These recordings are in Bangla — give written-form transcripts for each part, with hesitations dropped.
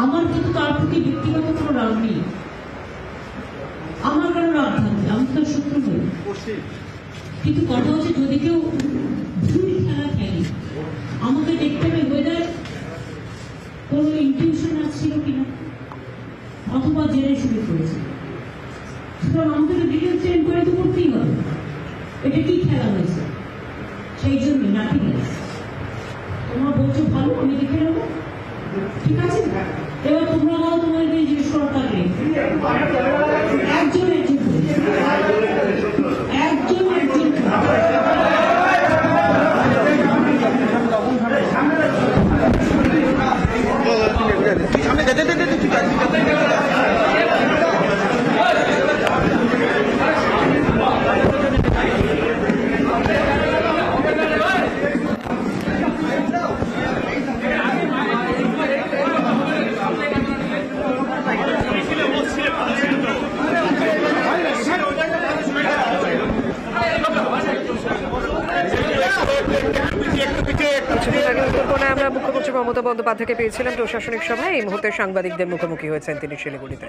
আমার কিন্তু তার প্রতি ব্যক্তিগত কোনো রাগ নেই, আমার কারো রাগ থাকবে, আমি তার শত্রু নই। কিন্তু কথা হচ্ছে যদি কেউ ভুল খেলা খেলে আমাকে দেখতে হবে ওয়েদার কোনো ইনটিউশন আসছিল কিনা অথবা জেনে শুরু করেছে। সুতরাং আমাদের ডিটেলস এনকোয়ারি তো করতেই হবে, এটা কি খেলা হয়েছে, সেই জন্য নাকি তোমরা বলছো ভালো, আমি দেখে নেবো, ঠিক আছে? এবার তোমরা বলো তোমাদের জিজ্ঞেস করা থাকলে একজন আমরা মুখ্যমন্ত্রী মমতা বন্দ্যোপাধ্যায়কে পেয়েছিলাম প্রশাসনিক সভায়। এই মুহূর্তে সাংবাদিকদের মুখোমুখি হয়েছেন তিনি শিলিগুড়িতে।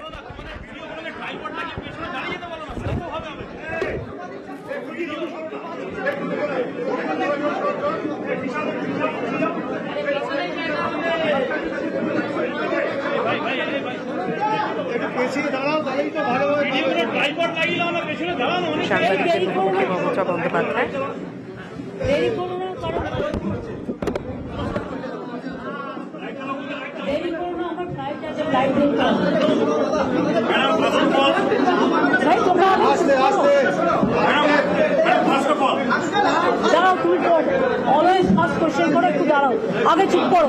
সাংবাদিকদের মুখোমুখি মমতা বন্দ্যোপাধ্যায়। দাঁড়াও, তুমি অলওয়েজ ফার্স্ট কোশ্চেন করে একটু দাঁড়াও, আগে চুপ করো।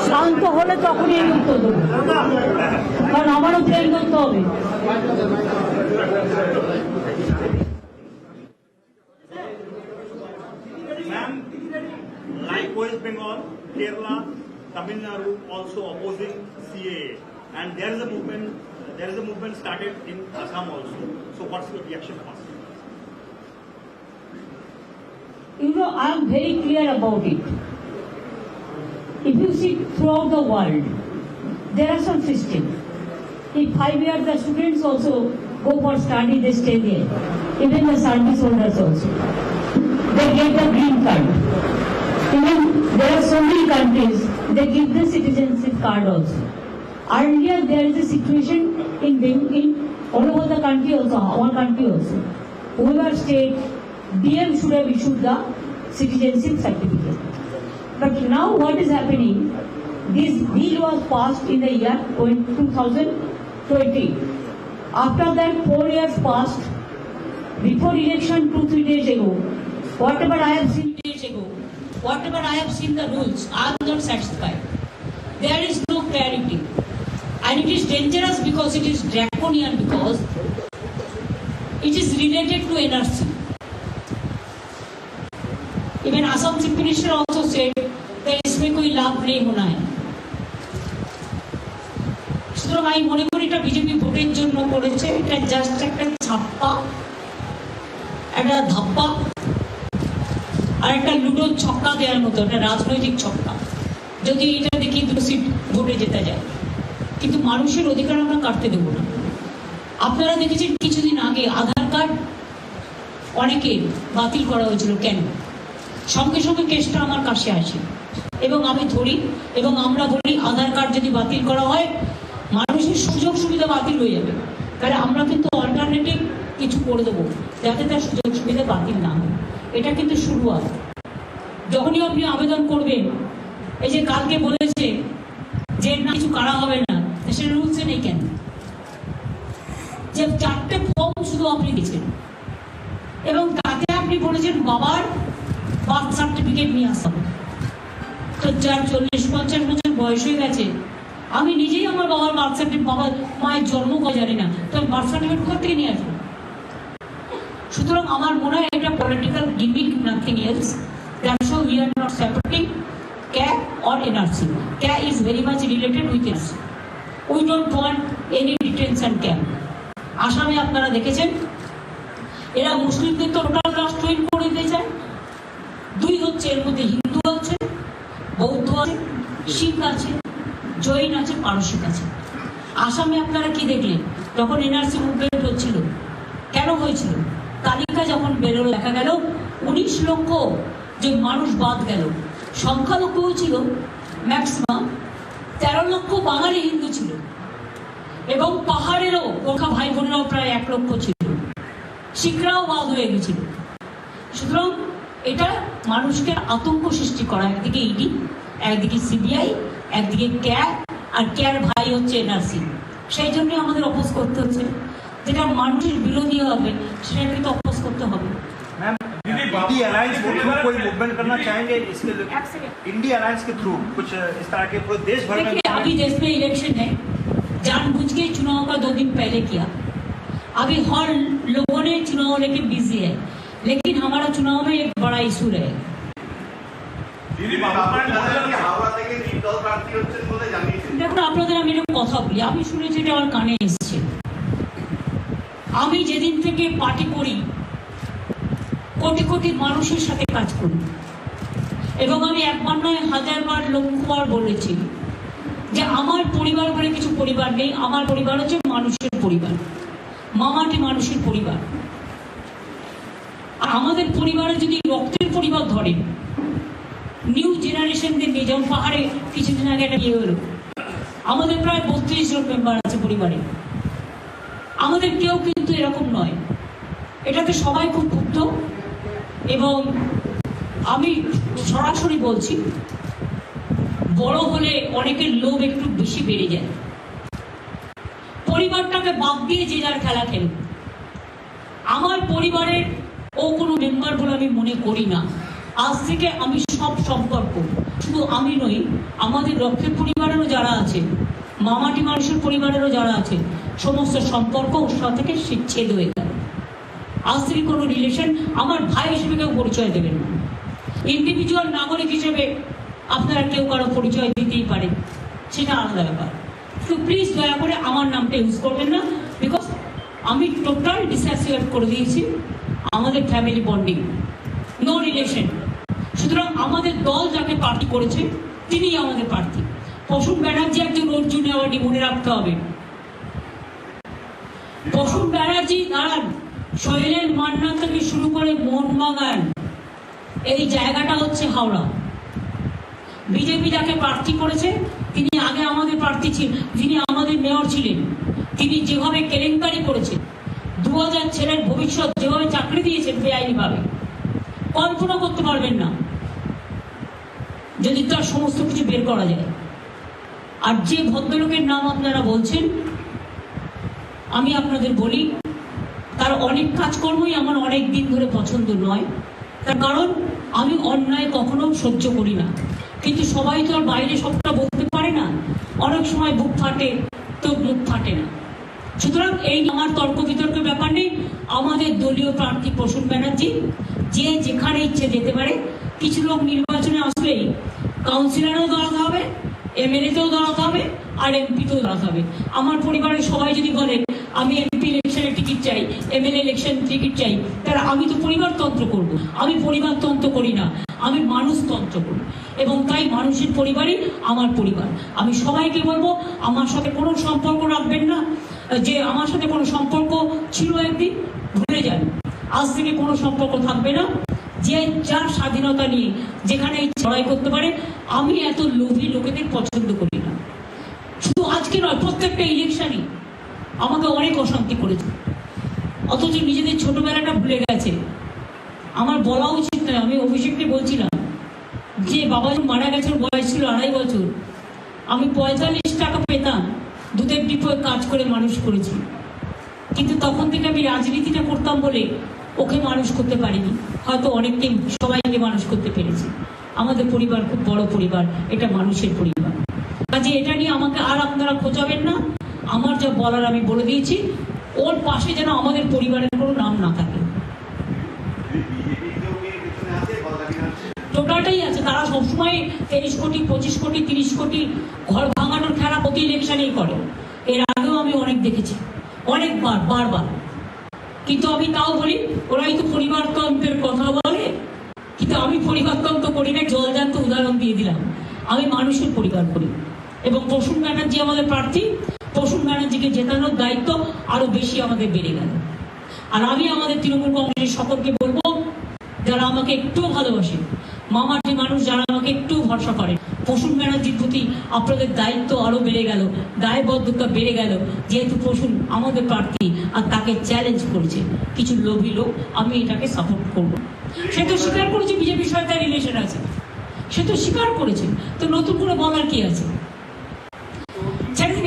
শান্ত হলে তখনই আমি উত্তর দেবো, কারণ আমারও ট্রেন করতে হবে। Like West Bengal, Kerala, Tamil Nadu also opposing CAA, and there is a movement started in Assam also. So what's your reaction first? You know, I am very clear about it. If you see throughout the world, there are some systems. In 5 years, the students also go for study, they stay there. Even the service holders also. They get the green card. Even there are so many countries, they give the citizenship card also. Earlier, there is a situation in all over the country also, our country also. Whoever state, DM should have issued the citizenship certificate. But now what is happening, this bill was passed in the year 2020. After that 4 years passed, before election 2-3 days ago, whatever I have seen the rules, I am not satisfied. There is no clarity. And it is dangerous because it is draconian, because it is related to NRC. Even Assam Chief Minister also said that इसमें कोई लाभ नहीं होना है। সুতরাং আমি মনে করি এটা বিজেপি ভোটের জন্য করেছে, এটা জাস্ট একটা ছাপ্পা, একটা ধাপ্পা আর একটা লুডোর ছক্কা দেওয়ার মতো, একটা রাজনৈতিক ছক্কা। যদি এটা দেখি 2 সিট ভোটে যেতে যায়, কিন্তু মানুষের অধিকার আমরা কাটতে দেব না। আপনারা দেখেছেন কিছুদিন আগে আধার কার্ড অনেকের বাতিল করা হয়েছিল, কেন? সঙ্গে সঙ্গে কেসটা আমার কাছে আসে এবং আমি ধরি এবং আমরা বলি আধার কার্ড যদি বাতিল করা হয় মানুষের সুযোগ সুবিধা বাতিল হয়ে যাবে, তাহলে আমরা কিন্তু অল্টারনেটিভ কিছু করে দেবো যাতে তার সুযোগ সুবিধা বাতিল না হয়। এটা কিন্তু শুরুয়াত। যখনই আপনি আবেদন করবেন, এই যে কালকে বলেছে যে না কিছু করা হবে না, সে রুলসে নেই কেন? যে 4টে ফর্ম শুধু আপনি দিয়েছেন এবং তাতে আপনি বলেছেন বাবার বার্থ সার্টিফিকেট নিয়ে আসতে হবে। তো যার 40-50 বছর বয়স হয়ে গেছে, আমি নিজেই আমার বাবার বার্থ সার্টিফিকেট, বাবার মায়ের জন্ম করে জানি না, তো বার্থ সার্টিফিকেট কোথা থেকে নিয়ে আসবো? সুতরাং আমার মনে হয় এটা political gimmick, nothing else. That's why we are not supporting CAA or NRC. CAA is very much related with NRC. We don't want any detention camp. আসামে আপনারা দেখেছেন এরা মুসলিমদের তো টোটাল রাষ্ট্রহীন করে দিতে চায়। 2 হচ্ছে এর মধ্যে হিন্দু আছে, বৌদ্ধ আছে, শিখ আছে, জৈন আছে, পারসিক আছে। আসামে আপনারা কি দেখলেন যখন এনআরসি মুভমেন্ট হচ্ছিল, কেন হয়েছিল? তালিকা যখন বেরোলো দেখা গেল 19 লক্ষ যে মানুষ বাদ গেল, সংখ্যালঘুও ছিল ম্যাক্সিমাম 13 লক্ষ বাঙালি হিন্দু ছিল, এবং পাহাড়েরও গোর্খা ভাই বোনেরাও প্রায় 1 লক্ষ ছিল, শিখরাও বাদ হয়ে গেছিল। সুতরাং এটা মানুষকে আতঙ্ক সৃষ্টি করা, একদিকে ইডি, একদিকে সিবিআই, একদিকে ক্যার, আর ক্যার ভাই হচ্ছে এনআরসি। সেই জন্য আমাদের অপোজ করতে হচ্ছে। যেটা মানুষের বিরোধী হবে সেটাকে তো অপোজ করতে হবে। मैम इंडी अलायंस के थ्रू कोई मूवमेंट करना चाहेंगे इसके लिए? इंडी अलायंस के थ्रू कुछ इस तरह के पूरे देश भर में? देखिए, अभी देश में इलेक्शन है, जानबूझ के चुनाव का 2 दिन पहले किया। अभी हर लोगों ने चुनाव लेके बिजी है, लेकिन हमारा चुनाव में एक बड़ा इशू है। দেখুন, আপনাদের আমি একটা কথা বলি, আমি শুনেছি এটা আমার কানে এসছে। আমি যেদিন থেকে পার্টি করি, কোটি কোটি মানুষের সাথে কাজ করি, এবং আমি একবার নয় 1000বার লক্ষবার বলেছি যে আমার পরিবার বলে কিছু পরিবার নেই। আমার পরিবার হচ্ছে মানুষের পরিবার, মামাটি মানুষের পরিবার। আর আমাদের পরিবারে যদি রক্তের পরিবার ধরে, নিউ জেনারেশনদের নিয়ে, যেমন পাহাড়ে কিছুদিন আগে একটা বিয়ে হলো, আমাদের প্রায় 32 জন মেম্বার আছে পরিবারে। আমাদের কেউ কিন্তু এরকম নয়, এটাতে সবাই খুব ক্ষুব্ধ। এবং আমি সরাসরি বলছি, বড় হলে অনেকের লোভ একটু বেশি বেড়ে যায়। পরিবারটাকে বাদ দিয়ে যে যার খেলা খেলুন। আমার পরিবারের ও কোনো মেম্বার বলে আমি মনে করি না। আজ থেকে আমি সব সম্পর্ক, শুধু আমি নই, আমাদের রক্ষের পরিবারেরও যারা আছে, মামাটি মানুষের পরিবারেরও যারা আছে, সমস্ত সম্পর্ক ওর সাথে ছেদ হয়ে গেল। আজ থেকে কোনো রিলেশন আমার ভাই হিসেবে কেউ পরিচয় দেবেন না। ইন্ডিভিজুয়াল নাগরিক হিসেবে আপনারা কেউ কারো পরিচয় দিতেই পারেন, সেটা আলাদা ব্যাপার। তো প্লিজ দয়া করে আমার নামটা ইউজ করবেন না, বিকজ আমি টোটাল ডিসঅ্যাসোসিয়েট করে দিয়েছি আমাদের ফ্যামিলি বন্ডিং, নো রিলেশন। সুতরাং আমাদের দল যাকে প্রার্থী করেছে তিনিই আমাদের প্রার্থী। প্রসূন ব্যানার্জি একজন অর্জুন অ্যাওয়ার্ডি, মনে রাখতে হবে। প্রসূন ব্যানার্জি দাঁড়ান, শৈলেন মান্না থেকে শুরু করে মোহনবাগান, এই জায়গাটা হচ্ছে হাওড়া। বিজেপি যাকে প্রার্থী করেছে তিনি আগে আমাদের প্রার্থী ছিলেন, যিনি আমাদের মেয়র ছিলেন, তিনি যেভাবে কেলেঙ্কারি করেছেন, 2000 ছেলের ভবিষ্যৎ যেভাবে চাকরি দিয়েছেন বেআইনিভাবে, কল্পনা করতে পারবেন না যদি তার সমস্ত কিছু বের করা যায়। আর যে ভদ্রলোকের নাম আপনারা বলছেন, আমি আপনাদের বলি, তার অনেক কাজকর্মই আমার অনেক দিন ধরে পছন্দ নয়। তার কারণ আমি অন্যায় কখনো সহ্য করি না, কিন্তু সবাই তো আর বাইরে সবটা বলতে পারে না। অনেক সময় বুক ফাটে তো মুখ ফাটে না। সুতরাং এই আমার তর্ক বিতর্কের ব্যাপার নেই। আমাদের দলীয় প্রার্থী প্রসূন ব্যানার্জি, যে যেখানে ইচ্ছে যেতে পারে। কিছু লোক নির্বাচনে আসলেই কাউন্সিলরেও দাঁড়াতে হবে, এমএলএতেও দাঁড়াতে হবে, আর এমপিতেও দাঁড়াতে হবে। আমার পরিবারের সবাই যদি বলে আমি এমপি ইলেকশনের টিকিট চাই, এমএলএ ইলেকশন টিকিট চাই, তাহলে আমি তো পরিবারতন্ত্র করব। আমি পরিবারতন্ত্র করি না, আমি মানুষতন্ত্র করি। এবং তাই মানুষের পরিবারই আমার পরিবার। আমি সবাইকে বলবো আমার সাথে কোনো সম্পর্ক রাখবেন না। যে আমার সাথে কোনো সম্পর্ক ছিল একদিন, ভুলে যান। আজ থেকে কোনো সম্পর্ক থাকবে না। যে যার স্বাধীনতা নিয়ে যেখানে লড়াই করতে পারে। আমি এত লোভী লোকেদের পছন্দ করি না। শুধু আজকে নয়, প্রত্যেকটা ইলেকশনই আমাকে অনেক অশান্তি করেছে, অথচ নিজেদের ছোটবেলাটা ভুলে গেছে। আমার বলা উচিত নয়। আমি অভিষেককে বলছিলাম যে বাবা যখন মারা গেছে, বয়স ছিল 2.5 বছর, আমি 45 টাকা পেতাম, দুধের ডিপোয় কাজ করে মানুষ করেছি। কিন্তু তখন থেকে আমি রাজনীতিটা করতাম বলে ওকে মানুষ করতে পারিনি। হয়তো অনেককে, সবাইকে মানুষ করতে পেরেছি। আমাদের পরিবার খুব বড় পরিবার, এটা মানুষের পরিবার। কাজে এটা নিয়ে আমাকে আর আপনারা খোঁচাবেন না। আমার যা বলার আমি বলে দিয়েছি। ওর পাশে যেন আমাদের পরিবারের কোনো নাম না থাকে। টোটালটাই আছে। তারা সবসময় 23 কোটি, 25 কোটি, 30 কোটি ঘর ভাঙানোর খেলা প্রতি ইলেকশনেই করে। এর আগেও আমি অনেক দেখেছি, অনেকবার, বারবার। কিন্তু আমি তাও বলি, ওরাই তো পরিবারতন্ত্রের কথা বলে, কিন্তু আমি পরিবর্তন তো করি না, জলজান্ত উদাহরণ দিয়ে দিলাম। আমি মানুষের পরিবার করি এবং প্রসূন ব্যানার্জি আমাদের প্রার্থী। প্রসূন ব্যানার্জিকে জেতানোর দায়িত্ব আরো বেশি আমাদের বেড়ে গেল। আর আমি আমাদের তৃণমূল কংগ্রেসের সকলকে বলবো, যারা আমাকে একটু ভালোবাসে, মামাটি মানুষ যারা আমাকে একটু ভরসা করে, প্রসূন ব্যানার্জির প্রতি আপনাদের দায়িত্ব আরো বেড়ে গেল, দায়বদ্ধতা বেড়ে গেল। যেহেতু প্রসূন আমাদের প্রার্থী আর তাকে চ্যালেঞ্জ করেছে কিছু লোভী লোক, আমি এটাকে সাপোর্ট করবো। সে তো স্বীকার করেছে বিজেপির সাথে তার রিলেশন আছে, সে তো স্বীকার করেছে, তো নতুন করে বলার কি আছে?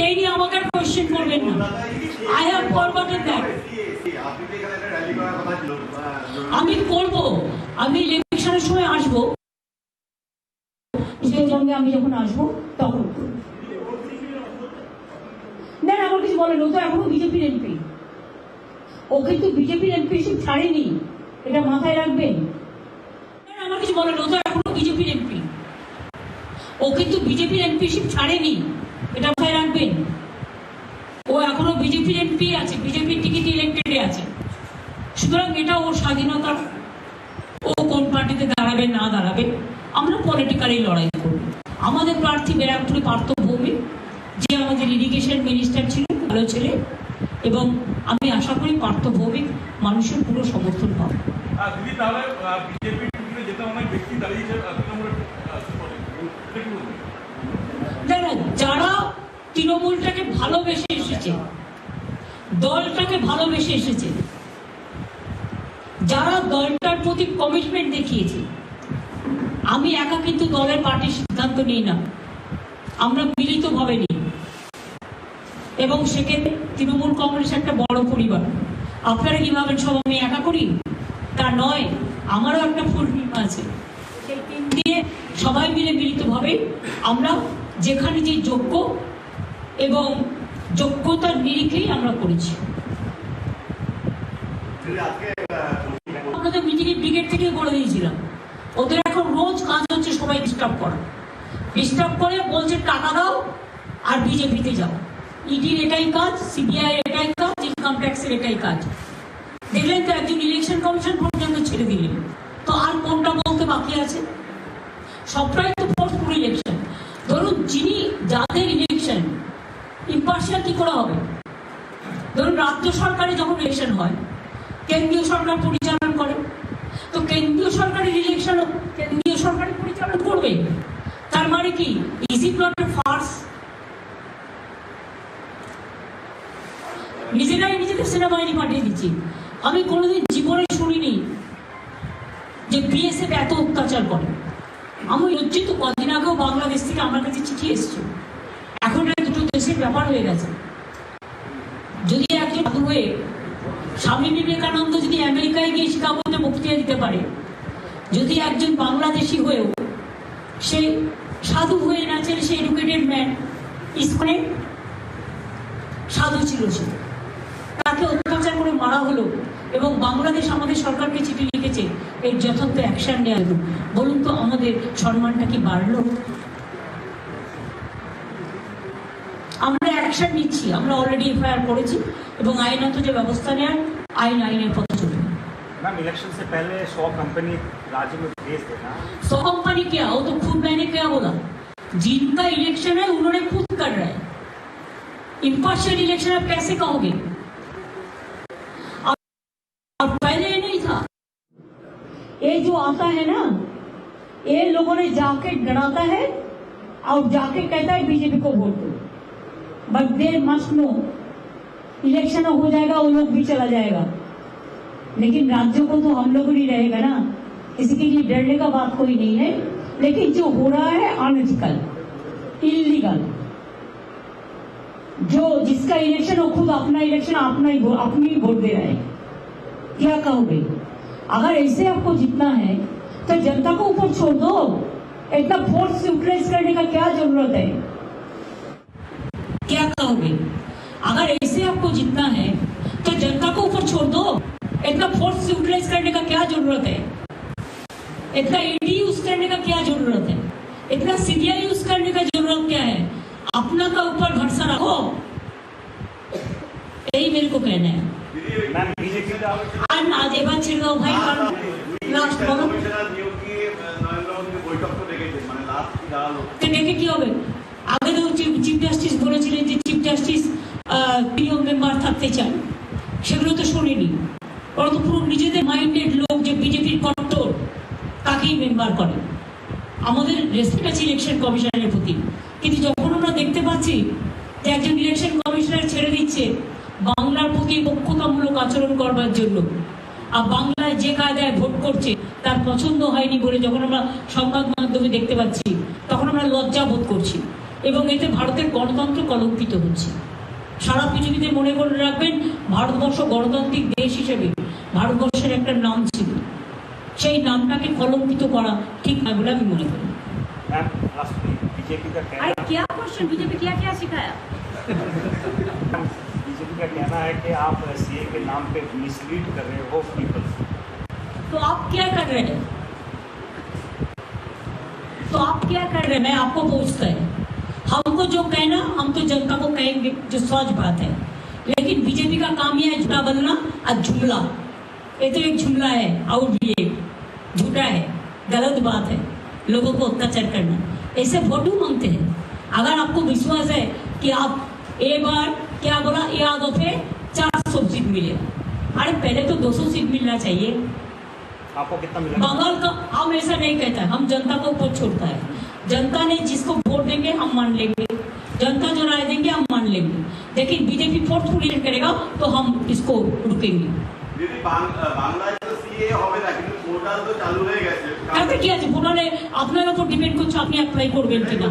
এই নিয়ে আমাকে আর কোয়েশ্চেন করবেন না। I have forgotten that. আমি করব, আমি ইলেকশনের সময় আসবো, সেই সঙ্গে আমি যখন আসবো তখন না আমার কিছু বলেন। ও তো এখনো বিজেপির এমপি, ও কিন্তু বিজেপির এমপিশিপ ছাড়েনি, এটা মাথায় রাখবেন। আমার কিছু বলেন, ও তো এখনো বিজেপির এমপি, ও কিন্তু বিজেপির এমপিশিপ ছাড়েনি, এটা মাথায় রাখবেন। ও এখনো বিজেপির এমপি আছে, বিজেপির টিকিট ইলেক্টেডে আছে। সুতরাং এটা ওর স্বাধীনতা, ও কোন পার্টিতে দাঁড়াবে না দাঁড়াবে আমরা পলিটিক্যালি লড়াই করব। আমাদের প্রার্থী ব্যারাকপুরে পার্থ ভৌমিক, যে আমাদের ইরিগেশন মিনিস্টার ছিল, ভালো ছেলে, এবং আমি আশা করি পার্থ ভৌমিক মানুষের পুরো সমর্থন পাবে। যারা তৃণমূলটাকে ভালোবেসে এসেছে, দলটাকে ভালোবেসে এসেছে, যারা দলটার প্রতি কমিটমেন্ট দেখিয়েছে, আমি একা কিন্তু দলের পার্টির সিদ্ধান্ত নিই না, আমরা মিলিতভাবে নিই। এবং সেক্ষেত্রে তৃণমূল কংগ্রেস একটা বড় পরিবার। আপনারা কি ভাবেন সব আমি একা করি? তা নয়, আমারও একটা ফুল টিম আছে। সেই টিম দিয়ে সবাই মিলে মিলিতভাবে আমরা যেখানে যে যোগ্য এবং যোগ্যতার নিরিখেই আমরা করেছি। আপনাদের মিটিংয়ের ব্রিগেড থেকে বলে দিয়েছিলাম, ওদের এখন রোজ কাজ হচ্ছে সবাই ডিস্টার্ব করা, ডিস্টার্ব করে বলছে টাকা দাও আর বিজেপিতে যাও। ইডির এটাই কাজ, সিবিআই এটাই কাজ, ইনকাম ট্যাক্সের এটাই কাজ। দেখলেন তো একজন ইলেকশন কমিশন পর্যন্ত ছেড়ে দিলেন, তো আর কোনটা বলতে বাকি আছে? সবটাই তো পোস্ট ইলেকশন। ধরুন যিনি, যাদের ইলেকশন ইম্পার্শিয়াল কি করে হবে? ধরুন রাজ্য সরকারে যখন ইলেকশন হয়, কেন্দ্রীয় সরকার পরিচালনা করে, তো কেন্দ্রীয় সরকারের ইলেকশন কেন্দ্রীয় সরকারের পরিচালনা করবে। তার মানে কি, is it not a farce? নিজেরাই নিজেদের সেনাবাহিনী পাঠিয়ে দিচ্ছি। আমি কোনোদিন জীবনে শুনিনি যে বিএসএফ এত অত্যাচার করে। আমি লজ্জিত। কদিন আগেও বাংলাদেশ থেকে আমার কাছে চিঠি এসছে। এখন দুটো দেশের ব্যাপার হয়ে গেছে। যদি একজন সাধু হয়ে, স্বামী বিবেকানন্দ যদি আমেরিকায় গিয়ে শিকাগোতে বক্তৃতা দিতে পারে, যদি একজন বাংলাদেশি হয়েও সে সাধু হয়ে নাচেন, সে এডুকেটেড ম্যান, ইসকনে সাধু ছিল, সে তাকে অত্যাচার করে মারা হলো এবং বাংলাদেশ আমাদের সরকারকে চিঠি লিখেছে এর যথার্থ অ্যাকশন নেওয়া হলো। বলুন তো আমাদের সম্মানটা কি বাড়লো? আমরা অ্যাকশন নিচ্ছি, আমরা অলরেডি এফআইআর করেছি এবং আইনত যে ব্যবস্থা নেওয়ার আইনের পথে চলবে। मैम इलेक्शन से पहले 100 कंपनी राज्य में भेज देना। 100 कंपनी क्या? वो तो खुद मैंने क्या बोला, जिनका इलेक्शन है उन्होंने खुद कर रहा है। इम्पार्शियल इलेक्शन आप कैसे कहोगे? और पहले ये नहीं था। ये जो आता है ना, ये लोगों ने जाके डराता है और जाके कहता है बीजेपी को वोट दो। But there must no, election हो जाएगा वो लोग भी चला जाएगा, लेकिन राज्यों को तो हम लोग ही रहेगा ना। किसी के लिए डरने का बात कोई नहीं है। लेकिन जो हो रहा है अनएथिकल, इलीगल, जो जिसका इलेक्शन वो खुद अपना इलेक्शन अपनी वोट दे रहा है, क्या कहोगे? अगर ऐसे आपको जीतना है तो जनता को ऊपर छोड़ दो। इतना फोर्स यूटिलाइज करने का क्या जरूरत है? क्या कहोगे? अगर ऐसे आपको जीतना है तो जनता को ऊपर छोड़ दो। इतना फोर्स यूटिलाइज करने का क्या जरूरत है? इतना ईडी यूज करने का क्या जरूरत है? इतना सीबीआई यूज करने का जरूरत क्या है? अपना का ऊपर भरोसा रखो, यही मेरे को कहना है। मैम बीजेपी का आज एबार ছেড়ে দাও ভাই, কারণ লাস্ট বলো। তো ডেকে কি হবে? আগে তো চিফ জাস্টিস বলেছিলেন যে চিফ জাস্টিস প্রিয় মেম্বার থাকতে চান, সেগুলো তো শোনেনি। ওরা তো পুরো নিজেদের মাইন্ডেড লোক যে বিজেপির কট্টর, তাকেই মেম্বার করে। আমাদের রেসপেক্ট আছে ইলেকশন কমিশনের প্রতি, কিন্তু যখন আমরা দেখতে পাচ্ছি যে একজন ইলেকশন কমিশনার ছেড়ে দিচ্ছে বাংলার প্রতি পক্ষতামূলক আচরণ করবার জন্য, আর বাংলায় যে কায়দায় ভোট করছে তার পছন্দ হয়নি বলে যখন আমরা সংবাদ মাধ্যমে দেখতে পাচ্ছি, তখন আমরা লজ্জা বোধ করছি এবং এতে ভারতের গণতন্ত্র কলঙ্কিত হচ্ছে। সারা পৃথিবীতে মনে করে রাখবেন, ভারতবর্ষ গণতান্ত্রিক দেশ হিসেবে ভারতবর্ষের একটা নাম ছিল, সেই নামটাকে কলঙ্কিত করা ঠিক নয় বলে আমি মনে করি। बीजेपी का अरे क्या क्वेश्चन, बीजेपी क्या सिखाया? बीजेपी का कहना है कि आप सीए के नाम पे मिसलीड कर रहे हो पीपल। तो आप क्या कर रहे हैं? तो आप क्या कर रहे हैं? मैं आपको पूछता है। हमको जो कहना, हम तो जनता को कहेंगे, जो सच बात है। लेकिन बीजेपी का काम यह है झूठा बोलना और जुमला। ये तो एक जुमला है, आउटबिहेव, झूठा है, गलत बात है, लोगों को अत्याचार करना। ऐसे वोट क्यों मांगते हैं? अगर आपको विश्वास है कि आप एक बार क्या बोला, या दफे 400 सीट मिले, अरे पहले तो 200 सीट मिलना चाहिए। आपको कितना मिला? बंगाल का हम ऐसा नहीं कहता है, हम जनता को ऊपर छोड़ता है। जनता ने जिसको वोट देंगे हम मान लेंगे, जनता जो राय देंगे हम मान लेंगे। लेकिन बीजेपी फोर्सफुली करेगा तो हम इसको रुकेंगे। তাতে কি আছে, ভোটারে আপনার উপর ডিপেন্ড করছে আপনি অ্যাপ্লাই করবেন কিনা।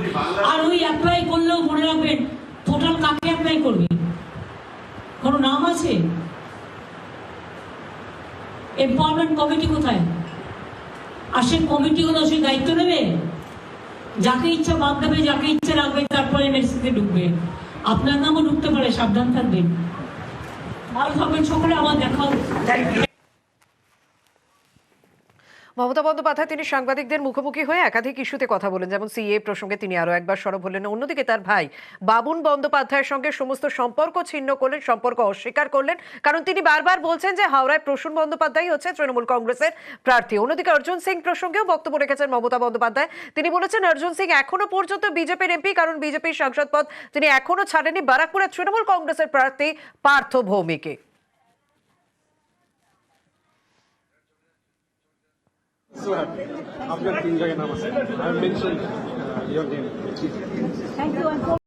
আর ওই অ্যাপ্লাই করলেও মনে রাখবেন, ভোটার কাকে অ্যাপ্লাই করবে, কোনো নাম আছে? এমপাওয়ারমেন্ট কমিটি কোথায়? আর সেই কমিটিগুলো সেই দায়িত্ব নেবে, যাকে ইচ্ছা বাদ দেবে, যাকে ইচ্ছা রাখবে, তারপরে এনএসসিতে ঢুকবে। আপনার নামও ঢুকতে পারে, সাবধান থাকবেন। ভালো থাকবেন সকলে, আবার দেখা হবে। মমতা বন্দ্যোপাধ্যায় তিনি সাংবাদিকদের মুখোমুখি হয়ে একাধিক ইস্যুতে কথা বলেন, যেমন সিএ প্রসঙ্গে তিনি আরো একবার সরব হলেন। অন্যদিকে তার ভাই বাবুন বন্দ্যোপাধ্যায়ের সঙ্গে সমস্ত সম্পর্ক ছিন্ন করলেন, সম্পর্ক অস্বীকার করলেন, কারণ তিনি বারবার বলছেন যে হাওড়ায় প্রসূন বন্দ্যোপাধ্যায় হচ্ছে তৃণমূল কংগ্রেসের প্রার্থী। অন্যদিকে অর্জুন সিং প্রসঙ্গেও বক্তব্য রেখেছেন মমতা বন্দ্যোপাধ্যায়। তিনি বলেছেন অর্জুন সিং এখনো পর্যন্ত বিজেপির এমপি, কারণ বিজেপির সাংসদ পদ তিনি এখনো ছাড়েনি বারাকপুরের তৃণমূল কংগ্রেসের প্রার্থী পার্থ ভৌমিককে। आपका 3 जगह नाम है। I have mentioned your name. Thank you.